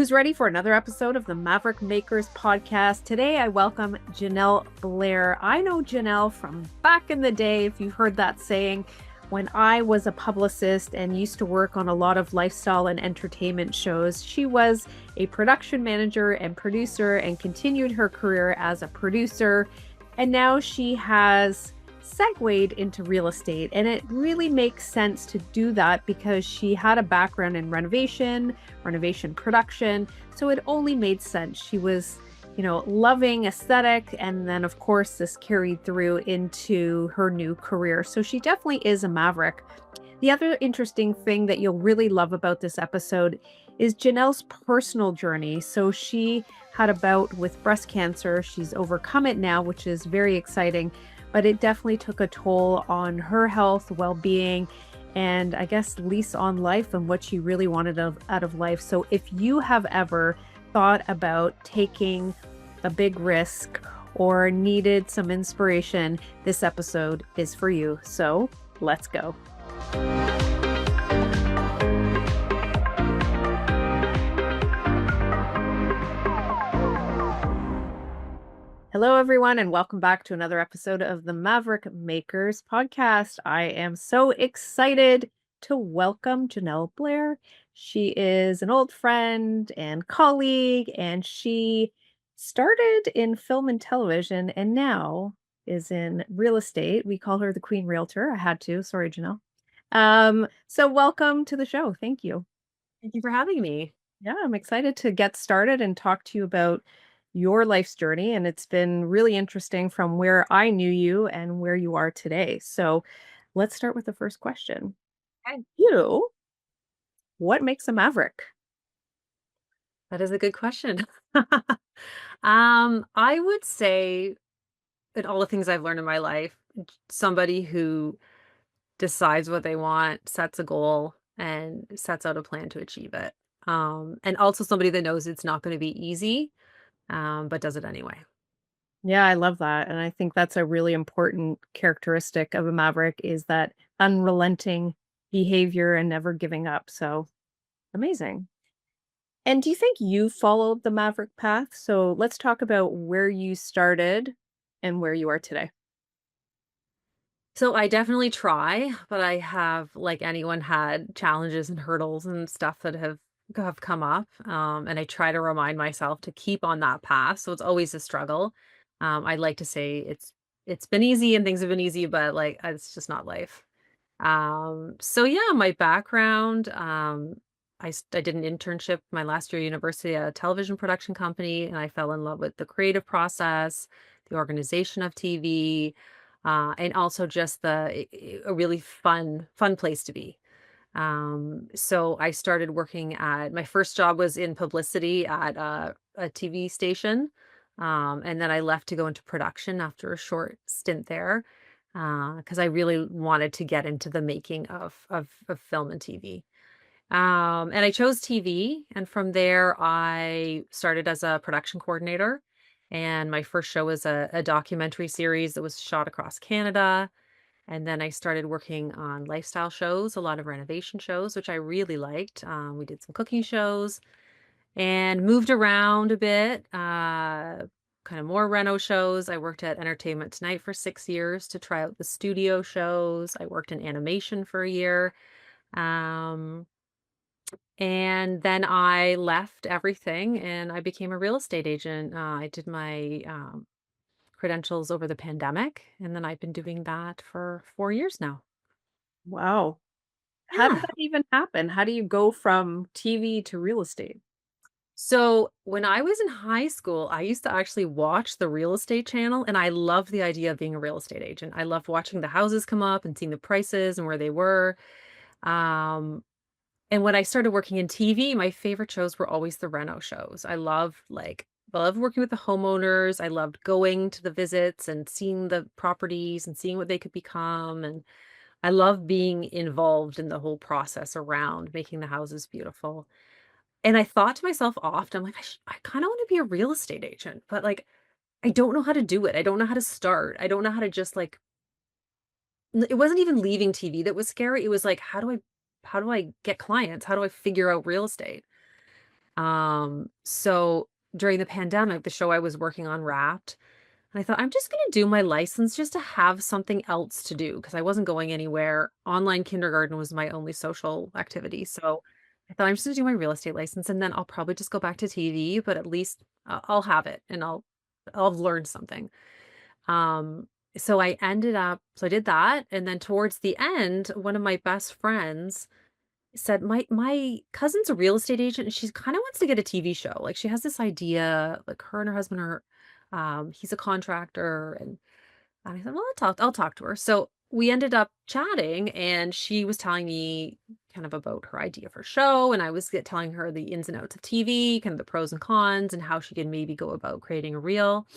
Who's ready for another episode of the Maverick Makers podcast? Today, I welcome Janelle Blair. I know Janelle from back in the day, if you've heard that saying, when I was a publicist and used to work on a lot of lifestyle and entertainment shows. She was a production manager and producer and continued her career as a producer. And now she has segued into real estate, and it really makes sense to do that because she had a background in renovation production, so it only made sense. She was loving aesthetic, and then of course this carried through into her new career, so she definitely is a maverick. The other interesting thing that you'll really love about this episode is Janelle's personal journey. So she had a bout with breast cancer. She's overcome it now, which is very exciting, but it definitely took a toll on her health, well-being, and I guess lease on life and what she really wanted out of life. So if you have ever thought about taking a big risk or needed some inspiration, this episode is for you. So let's go. Hello, everyone, and welcome back to another episode of the Maverick Makers podcast. I am so excited to welcome Janelle Blair. She is an old friend and colleague, and she started in film and television and now is in real estate. We call her the Queen Realtor. I had to. Sorry, Janelle. So welcome to the show. Thank you. Thank you for having me. Yeah, I'm excited to get started and talk to you about your life's journey. And it's been really interesting from where I knew you and where you are today. So let's start with the first question. Okay. You, what makes a maverick? That is a good question. I would say in all the things I've learned in my life, somebody who decides what they want, sets a goal, and sets out a plan to achieve it. And also somebody that knows it's not going to be easy, but does it anyway. Yeah, I love that. And I think that's a really important characteristic of a maverick is that unrelenting behavior and never giving up. So amazing. And do you think you followed the maverick path? So let's talk about where you started and where you are today. So I definitely try, but I have, like anyone, had challenges and hurdles and stuff that have come up. And I try to remind myself to keep on that path. So it's always a struggle. I'd like to say it's been easy and things have been easy, but like it's just not life. So yeah, my background, I did an internship my last year at university at a television production company, and I fell in love with the creative process, the organization of TV, and also just a really fun place to be. So I started working at my first job was in publicity at a TV station. And then I left to go into production after a short stint there because I really wanted to get into the making of film and TV. And I chose TV, and from there I started as a production coordinator. And my first show was a documentary series that was shot across Canada. And then I started working on lifestyle shows, a lot of renovation shows, which I really liked. We did some cooking shows and moved around a bit, kind of more reno shows. I worked at Entertainment Tonight for 6 years to try out the studio shows. I worked in animation for a year. Um, and then I left everything and I became a real estate agent. I did my credentials over the pandemic, and then I've been doing that for 4 years now. Wow. How did Yeah. that even happen? How do you go from TV to real estate? So when I was in high school, I used to actually watch the real estate channel, and I loved the idea of being a real estate agent. I loved watching the houses come up and seeing the prices and where they were. Um, and when I started working in TV, my favorite shows were always the reno shows. I loved working with the homeowners. I loved going to the visits and seeing the properties and seeing what they could become. And I love being involved in the whole process around making the houses beautiful. And I thought to myself often, I'm like, I kind of want to be a real estate agent, but like, I don't know how to do it. I don't know how to start. I don't know how to just like, it wasn't even leaving TV that was scary. It was like, how do I get clients? How do I figure out real estate? So during the pandemic, the show I was working on wrapped, and I thought, I'm just gonna do my license just to have something else to do because I wasn't going anywhere. Online kindergarten was my only social activity. So I thought I'm just gonna do my real estate license and then I'll probably just go back to TV, but at least I'll have it and I'll have learned something. Um, so I did that. And then towards the end, one of my best friends said, my cousin's a real estate agent and she kind of wants to get a TV show. Like she has this idea, like her and her husband are, he's a contractor and I said, "Well, I'll talk to her." So we ended up chatting, and she was telling me kind of about her idea for show, and I was telling her the ins and outs of TV, kind of the pros and cons, and how she could maybe go about creating a reel.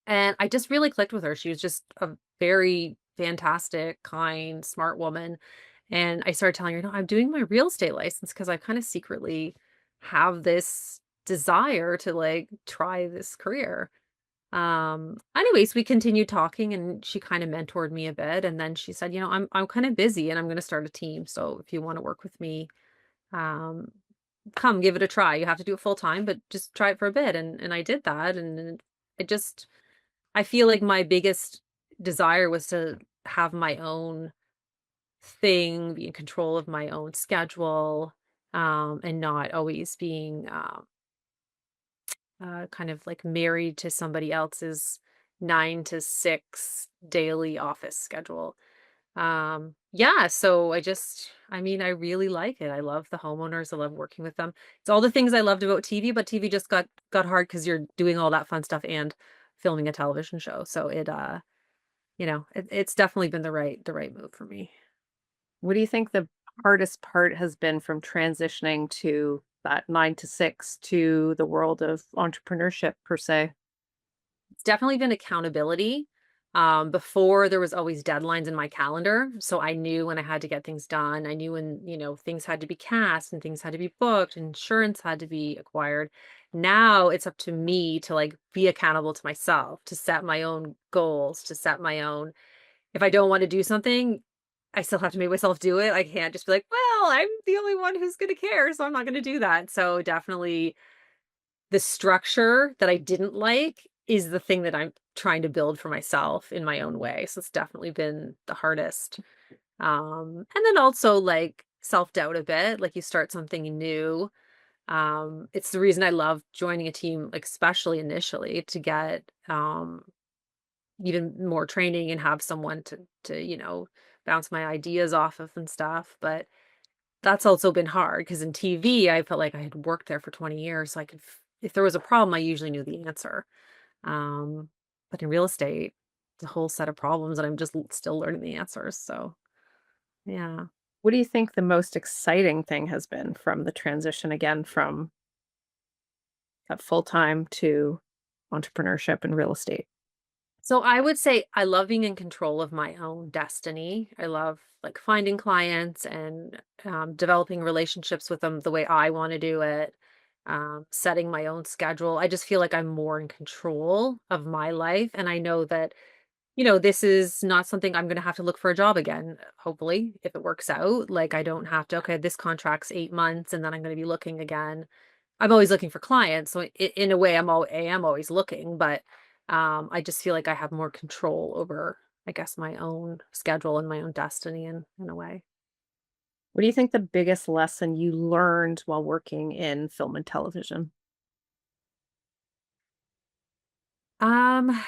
And I just really clicked with her. She was just a very fantastic, kind, smart woman. And I started telling her, no, I'm doing my real estate license because I kind of secretly have this desire to like try this career. Anyways, we continued talking and she kind of mentored me a bit. And then she said, I'm kind of busy and I'm going to start a team. So if you want to work with me, um, come give it a try. You have to do it full time, but just try it for a bit. And I did that. And it just, I feel like my biggest desire was to have my own thing, be in control of my own schedule, and not always being, kind of like married to somebody else's 9 to 6 daily office schedule. Yeah, so I mean, I really like it. I love the homeowners. I love working with them. It's all the things I loved about TV, but TV just got hard because you're doing all that fun stuff and filming a television show. So it's definitely been the right move for me. What do you think the hardest part has been from transitioning to that 9 to 6 to the world of entrepreneurship per se? It's definitely been accountability. Before there was always deadlines in my calendar, so I knew when I had to get things done. I knew when, things had to be cast and things had to be booked, insurance had to be acquired. Now it's up to me to like be accountable to myself, to set my own goals, to set my own if I don't want to do something, I still have to make myself do it. I can't just be like, well, I'm the only one who's going to care, so I'm not going to do that. So definitely the structure that I didn't like is the thing that I'm trying to build for myself in my own way. So it's definitely been the hardest. And then also like self-doubt a bit, like you start something new. It's the reason I love joining a team, like especially initially to get even more training and have someone to bounce my ideas off of and stuff. But that's also been hard because in TV, I felt like I had worked there for 20 years. So if there was a problem, I usually knew the answer. Um, but in real estate, it's a whole set of problems and I'm just still learning the answers. So, yeah. What do you think the most exciting thing has been from the transition again from that full-time to entrepreneurship and real estate? So I would say I love being in control of my own destiny. I love like finding clients and developing relationships with them the way I want to do it, setting my own schedule. I just feel like I'm more in control of my life. And I know that, this is not something I'm going to have to look for a job again, hopefully, if it works out. Like I don't have to, okay, this contract's 8 months and then I'm going to be looking again. I'm always looking for clients, so in a way, I am always looking, but, I just feel like I have more control over, I guess, my own schedule and my own destiny in a way. What do you think the biggest lesson you learned while working in film and television? Um,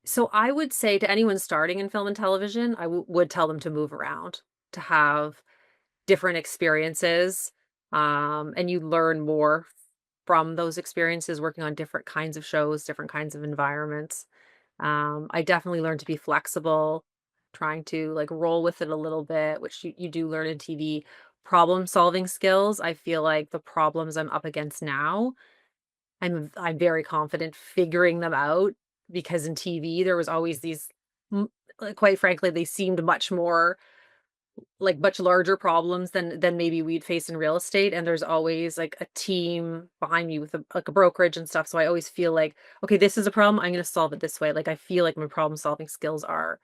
so I would say to anyone starting in film and television, would tell them to move around, to have different experiences, and you learn more from those experiences working on different kinds of shows, different kinds of environments. I definitely learned to be flexible, trying to like roll with it a little bit, which you do learn in TV. Problem solving skills. I feel like the problems I'm up against now, I'm very confident figuring them out because in TV there was always m- quite frankly, they seemed much more like much larger problems than maybe we'd face in real estate, and there's always like a team behind me with like a brokerage and stuff. So I always feel like, okay, this is a problem. I'm going to solve it this way. Like I feel like my problem solving skills are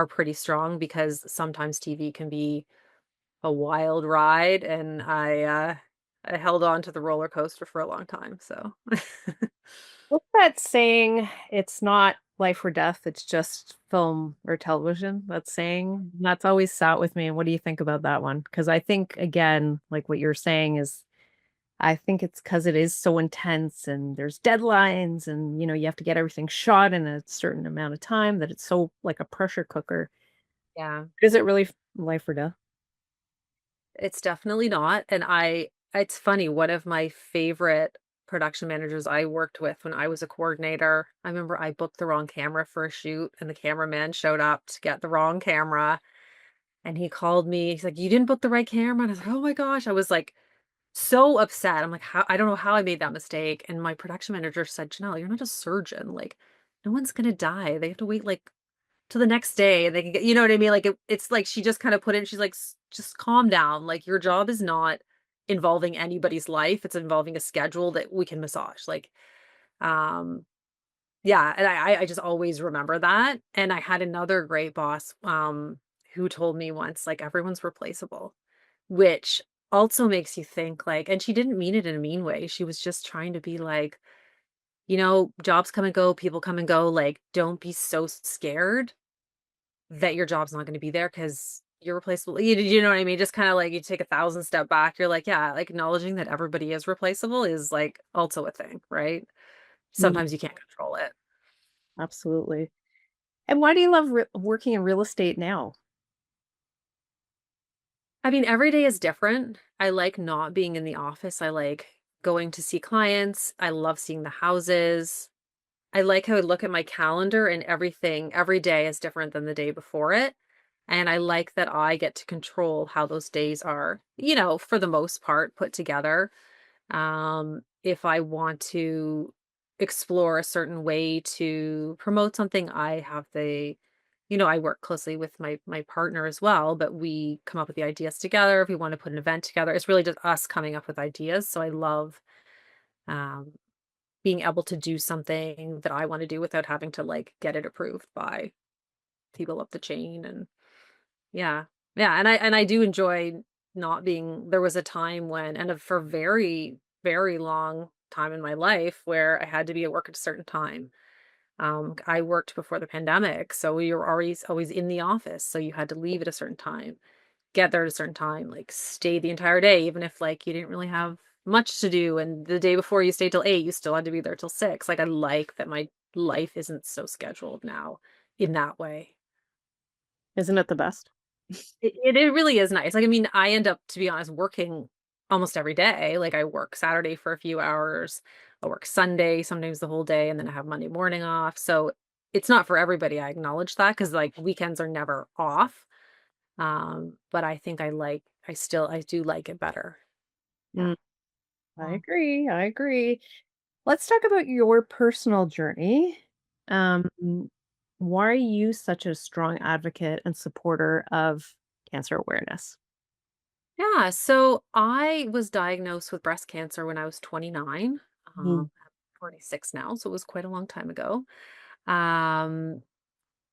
pretty strong because sometimes TV can be a wild ride, and I held on to the roller coaster for a long time, so What's that saying? It's not life or death, it's just film or television, that saying? That's always sat with me, and what do you think about that one? Because I think, again, like what you're saying is I think it's because it is so intense and there's deadlines and, you have to get everything shot in a certain amount of time that it's so like a pressure cooker. yeah. Is it really life or death? It's definitely not, and it's funny, one of my favorite production managers I worked with when I was a coordinator, I remember I booked the wrong camera for a shoot, and the cameraman showed up to get the wrong camera, and he called me, he's like, "You didn't book the right camera," and I was like, "Oh my gosh," I was, like, so upset, I'm like, "How I don't know how I made that mistake," and my production manager said, "Janelle, you're not a surgeon, like, no one's gonna die, they have to wait, like, till the next day, and they can get," you know what I mean? Like, it's like she just kinda put it she's like, Just calm down, like, your job is not involving anybody's life, it's involving a schedule that we can massage." Like, um, yeah, and I just always remember that, and I had another great boss, who told me once, like, "Everyone's replaceable," which also makes you think, like, and she didn't mean it in a mean way, she was just trying to be like, "Jobs come and go, people come and go, like, don't be so scared that your job's not gonna be there because you're replaceable." You know what I mean? Just kinda like you take 1,000 step back, you're like, yeah, like, acknowledging that everybody is replaceable is, like, also a thing, right? Mm, Sometimes you can't control it. absolutely. And why do you love working in real estate now? I mean, every day is different. I like not being in the office, I like going to see clients, I love seeing the houses. I like how I look at my calendar and everything every day is different than the day before it, and I like that I get to control how those days are, for the most part, put together. If I want to explore a certain way to promote something, I have I work closely with my partner as well, but we come up with the ideas together. If we want to put an event together, it's really just us coming up with ideas. So I love um, being able to do something that I want to do without having to like get it approved by people up the chain. And yeah, yeah, and I do enjoy not being. There was a time when, for very very long time in my life where I had to be at work at a certain time. I worked before the pandemic, so we were always in the office, so you had to leave at a certain time, get there at a certain time, like stay the entire day, even if like you didn't really have much to do. And the day before you stayed till 8, you still had to be there till 6. Like I like that my life isn't so scheduled now in that way. Isn't it the best? It really is nice. Like, I mean, I end up, to be honest, working almost every day. Like, I work Saturday for a few hours, I work Sunday, sometimes the whole day, and then I have Monday morning off. So it's not for everybody. I acknowledge that because like weekends are never off. But I think I do like it better. Yeah. Mm, I agree. I agree. Let's talk about your personal journey. Um, why are you such a strong advocate and supporter of cancer awareness? Yeah, so I was diagnosed with breast cancer when I was 29. Mm, I'm 46 now, so it was quite a long time ago. Um,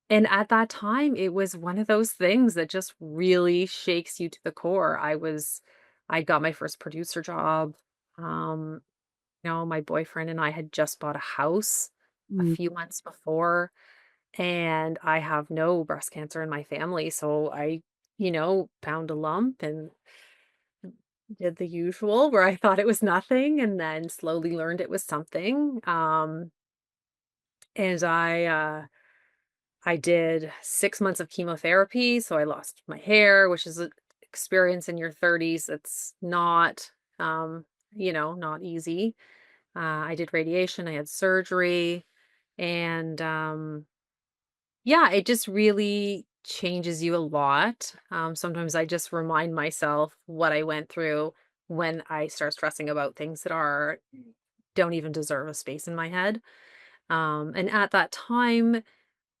and at that time, it was one of those things that just really shakes you to the core. I got my first producer job. Um, my boyfriend and I had just bought a house a mm. few months before, and I have no breast cancer in my family. So I, found a lump and did the usual where I thought it was nothing and then slowly learned it was something. And I did 6 months of chemotherapy, so I lost my hair, which is an experience in your 30s. It's not, not easy. I did radiation, I had surgery, and yeah, it just really changes you a lot. Sometimes I just remind myself what I went through when I start stressing about things that don't even deserve a space in my head. And at that time,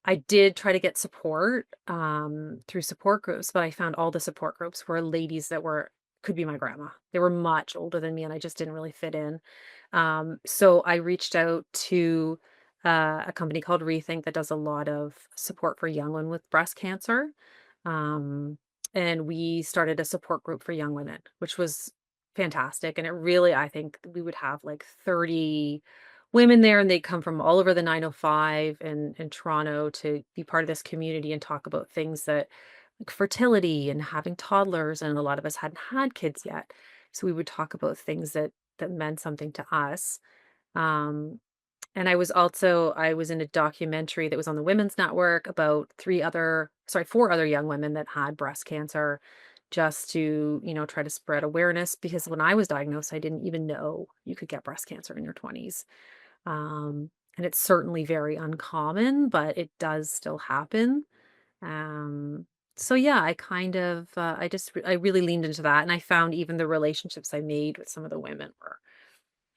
I did try to get support through support groups, but I found all the support groups were ladies that could be my grandma. They were much older than me, and I just didn't really fit in. So I reached out to a company called ReThink that does a lot of support for young women with breast cancer. Um, and we started a support group for young women, which was fantastic, and it really I think we would have, like, 30 women there, and they'd come from all over the 905 in Toronto to be part of this community and talk about things that like fertility and having toddlers, and a lot of us hadn't had kids yet. So we would talk about things that meant something to us. Um, and I was in a documentary that was on the Women's Network about 4 other young women that had breast cancer just to, try to spread awareness because when I was diagnosed, I didn't even know you could get breast cancer in your 20s. And it's certainly very uncommon, but it does still happen. Um, so yeah, I kind of, I really leaned into that, and I found even the relationships I made with some of the women were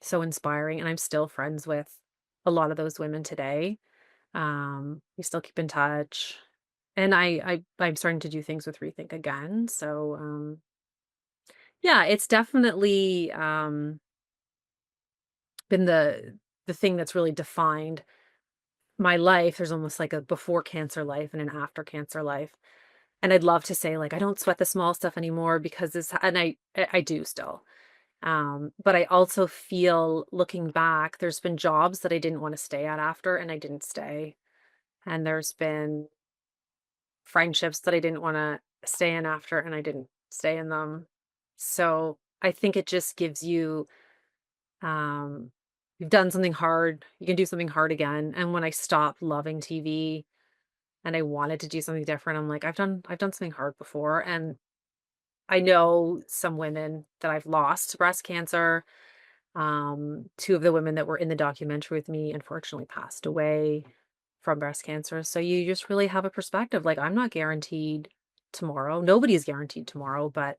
so inspiring, and I'm still friends with a lot of those women today. We still keep in touch, and I'm starting to do things with Rethink again. So, yeah, it's definitely been the thing that's really defined my life. There's almost like a before cancer life and an after cancer life. And I'd love to say, like, I don't sweat the small stuff anymore because this and I do still. But I also feel looking back, there's been jobs that I didn't want to stay at after and I didn't stay. And there's been friendships that I didn't want to stay in after and I didn't stay in them. So I think it just gives you you've done something hard, you can do something hard again. And when I stopped loving TV and I wanted to do something different, I'm like, I've done something hard before. And I know some women that I've lost to breast cancer. 2 of the women that were in the documentary with me unfortunately passed away from breast cancer. So you just really have a perspective. Like, I'm not guaranteed tomorrow. Nobody's guaranteed tomorrow, but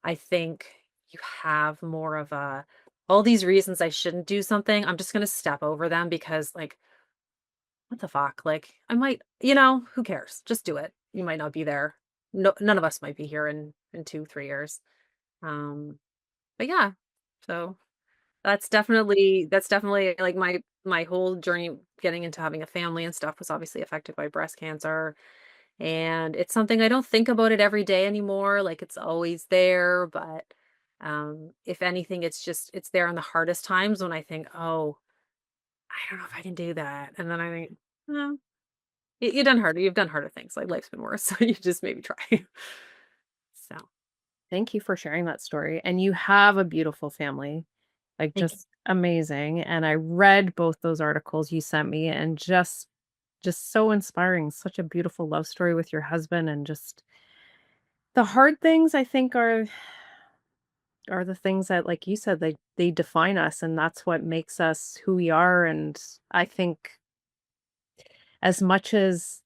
I think you have more of a all these reasons I shouldn't do something. I'm just going to step over them because like what the fuck? Like I might, who cares? Just do it. You might not be there. No, none of us might be here in 2, 3 years. Um, but yeah. So that's definitely like my whole journey getting into having a family and stuff was obviously affected by breast cancer. And it's something I don't think about it every day anymore. Like it's always there, but if anything, it's there in the hardest times when I think, oh, I don't know if I can do that. And then I think, no, you've done harder things. Like life's been worse. So you just maybe try. So Thank you for sharing that story. And you have a beautiful family, like thank you. just amazing. And I read both those articles you sent me and just so inspiring. Such a beautiful love story with your husband and just the hard things I think are the things that like you said they define us and that's what makes us who we are and I think as much as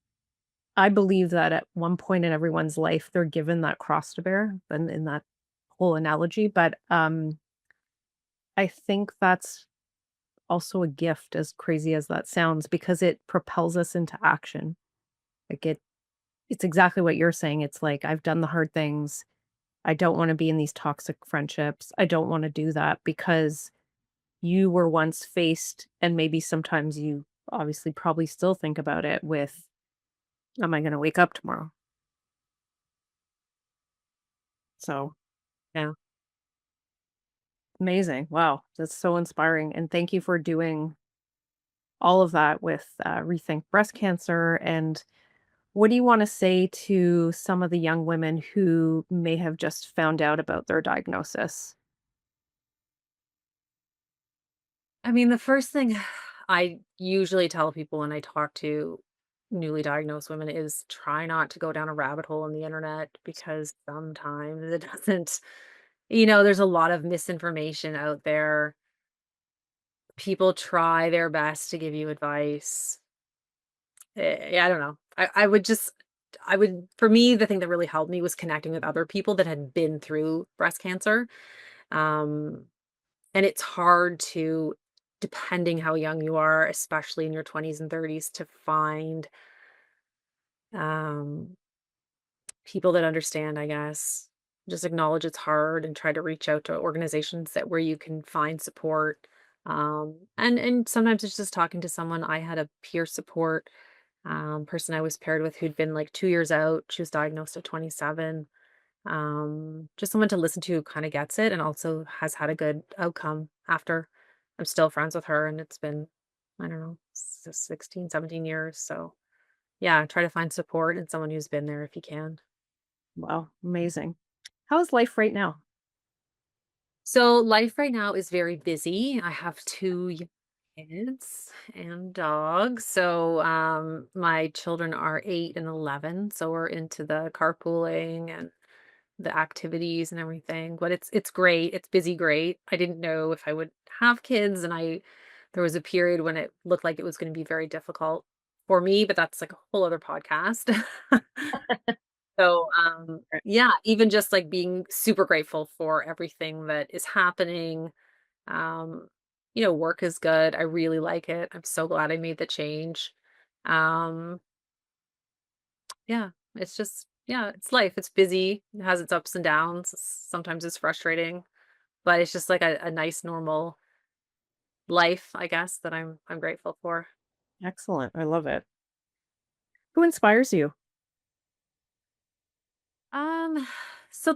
I believe that at one point in everyone's life they're given that cross to bear and in that whole analogy but I think that's also a gift, as crazy as that sounds, because it propels us into action. Like it's exactly what you're saying. It's like I've done the hard things. I don't want to be in these toxic friendships. I don't want to do that because you were once faced and maybe sometimes you obviously probably still think about it with am I going to wake up tomorrow? So, Yeah. amazing. Wow, that's so inspiring and thank you for doing all of that with Rethink Breast Cancer and what do you wanna say to some of the young women who may have just found out about their diagnosis? I mean, the first thing I usually tell people when I talk to newly diagnosed women is try not to go down a rabbit hole on the internet because sometimes it doesn't, there's a lot of misinformation out there. People try their best to give you advice. Yeah, I don't know. For me, the thing that really helped me was connecting with other people that had been through breast cancer. Um, And it's hard to depending how young you are, especially in your 20s and 30s, to find, um, people that understand, I guess. Just acknowledge it's hard and try to reach out to organizations that where you can find support. And sometimes it's just talking to someone. I had a peer support, person I was paired with who'd been, like, 2 years out. She was diagnosed at 27. Just someone to listen to who kind of gets it and also has had a good outcome after. I'm still friends with her and it's been, I don't know, 16, 17 years. So yeah, try to find support and someone who's been there if you can. Wow, amazing. How is life right now? So life right now is very busy. I have two young kids and dogs. So my children are 8 and 11. So we're into the carpooling and the activities and everything. But it's great. It's busy great. I didn't know if I would have kids and I there was a period when it looked like it was going to be very difficult for me, but that's like a whole other podcast. So, Right. yeah, even just like being super grateful for everything that is happening. Um, work is good. I really like it. I'm so glad I made the change. Um, yeah, it's just, yeah, it's life. It's busy. It has its ups and downs. Sometimes it's frustrating, but it's just like a nice, normal life, I guess, that I'm grateful for. Excellent. I love it. Who inspires you? Um, so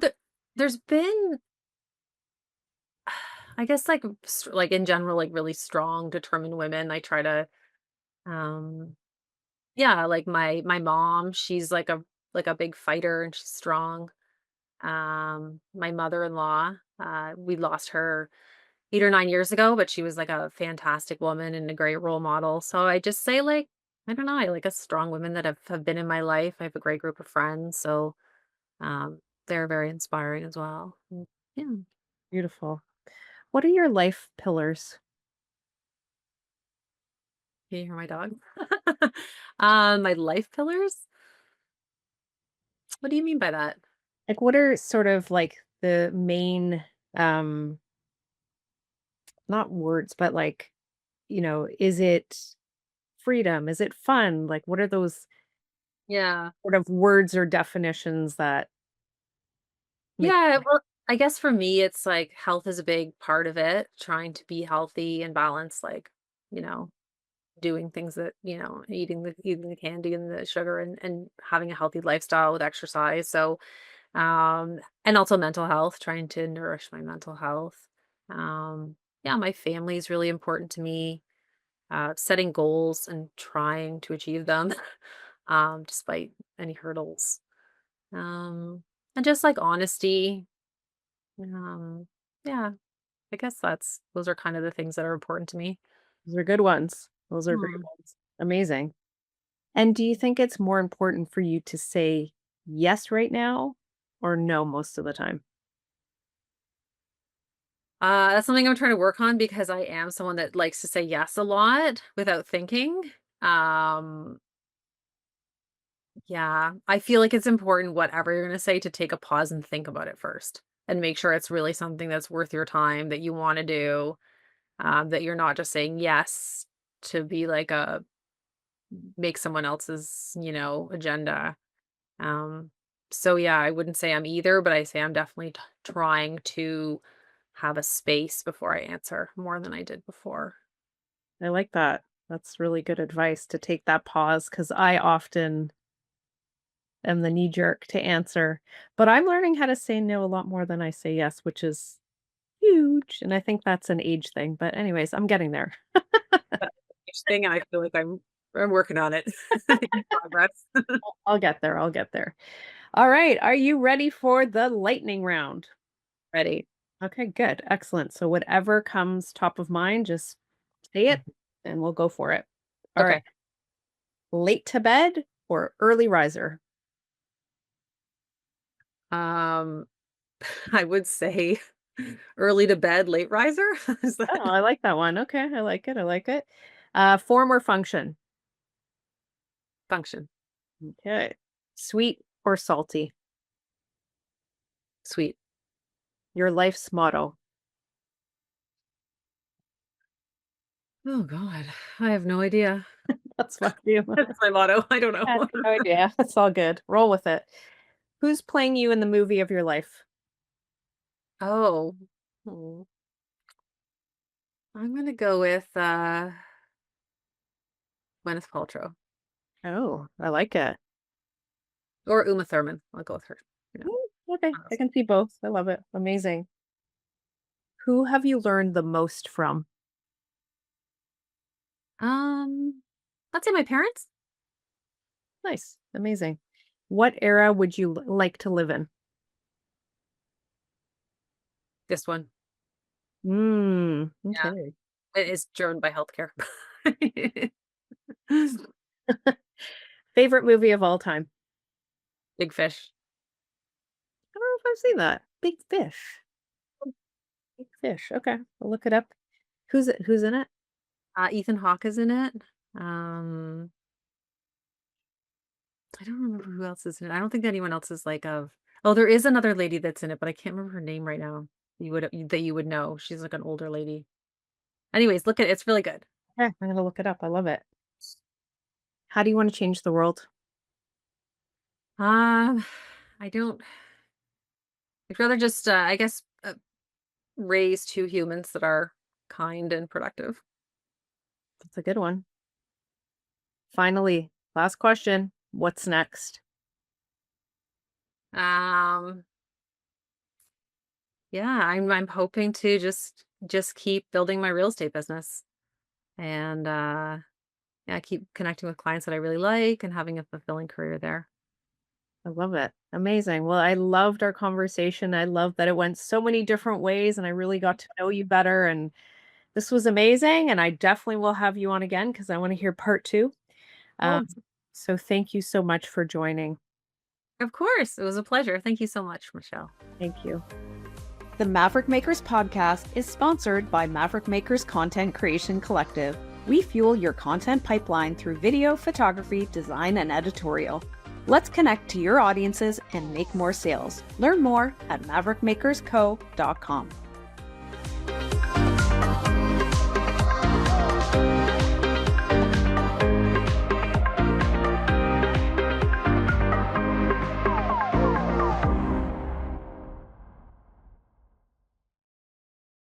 there's been I guess, like, like, in general, like, really strong, determined women. I try to, um yeah, like, my mom, she's like a big fighter, and she's strong. My mother-in-law, we lost her 8 or 9 years ago, but she was, like, a fantastic woman and a great role model. So I just say, like, I don't know, I like a strong women that have been in my life. I have a great group of friends, so, they're very inspiring as well. Yeah. Beautiful. What are your life pillars? Can you hear my dog? My life pillars? What do you mean by that? Like, what are sort of like the main, um, not words, but like, is it freedom? Is it fun? Like, what are those Yeah. sort of words or definitions that make Yeah, well, I guess for me, it's like health is a big part of it, trying to be healthy and balanced, like, you know, doing things that, eating the candy and the sugar and having a healthy lifestyle with exercise. So, and also mental health, trying to nourish my mental health. Yeah, my family is really important to me. Setting goals and trying to achieve them, despite any hurdles. Um, and just like honesty. Um, yeah, I guess those are kind of the things that are important to me. those are good ones. Those are great Hmm. ones. Amazing. And do you think it's more important for you to say yes right now or no most of the time? That's something I'm trying to work on because I am someone that likes to say yes a lot without thinking. Um, yeah, I feel like it's important, whatever you're going to say, to take a pause and think about it first and make sure it's really something that's worth your time that you want to do. That you're not just saying yes to be like a make someone else's, agenda. Um, so yeah, I wouldn't say I'm either, but I say I'm definitely trying to have a space before I answer more than I did before. I like that. That's really good advice to take that pause because I often am the knee jerk to answer. But I'm learning how to say no a lot more than I say yes, which is huge. And I think that's an age thing. But, anyways, I'm getting there. That's a huge thing, and I feel like I'm working on it. In progress. I'll get there. I'll get there. All right. Are you ready for the lightning round? Ready. Okay, good. Excellent. So, whatever comes top of mind, just say it Mhm. and we'll go for it. All right. Okay. Late to bed or early riser? Um, I would say early to bed, late riser. Is Oh, that I like that one. Okay. I like it. I like it. Form or function? function? Okay. Sweet or salty? Sweet. Your life's motto. Oh God, I have no idea. That's my view. That's my motto. I don't I have know. no idea. It's all good. Roll with it. Who's playing you in the movie of your life? Oh, hmm, I'm gonna go with Gwyneth Paltrow Oh, I like it. or Uma Thurman. I'll go with her. Yeah. Mm, Okay, I can see both. I love it. Amazing. Who have you learned the most from? Um, I'd say my parents. Nice. Amazing. What era would you like to live in? This one. Yeah. Okay. It is driven by healthcare. Favorite movie of all time? Big Fish. I don't know if I've seen that. Big Fish. Big Fish. Okay, I'll look it up. Who's in it? Ethan Hawke is in it. Um, I don't remember who else is in it. I don't think anyone else is like of. Oh, there is another lady that's in it, but I can't remember her name right now. You would know. She's like an older lady. Anyways, look at it. It's really good. Okay, I'm gonna look it up. I love it. How do you want to change the world? Um, I don't. I'd rather just, I guess, raise two humans that are kind and productive. That's a good one. Finally, last question. What's next? Um, yeah, I'm hoping to just keep building my real estate business and yeah, keep connecting with clients that I really like and having a fulfilling career there. I love it. Amazing. Well, I loved our conversation. I love that it went so many different ways and I really got to know you better. And this was amazing. And I definitely will have you on again because I want to hear part two. Um, Oh, so thank you so much for joining. of course. It was a pleasure. Thank you so much, Michelle. Thank you. The Maverick Makers podcast is sponsored by Maverick Makers Content Creation Collective. We fuel your content pipeline through video, photography, design, and editorial. Let's connect to your audiences and make more sales. Learn more at maverickmakersco.com.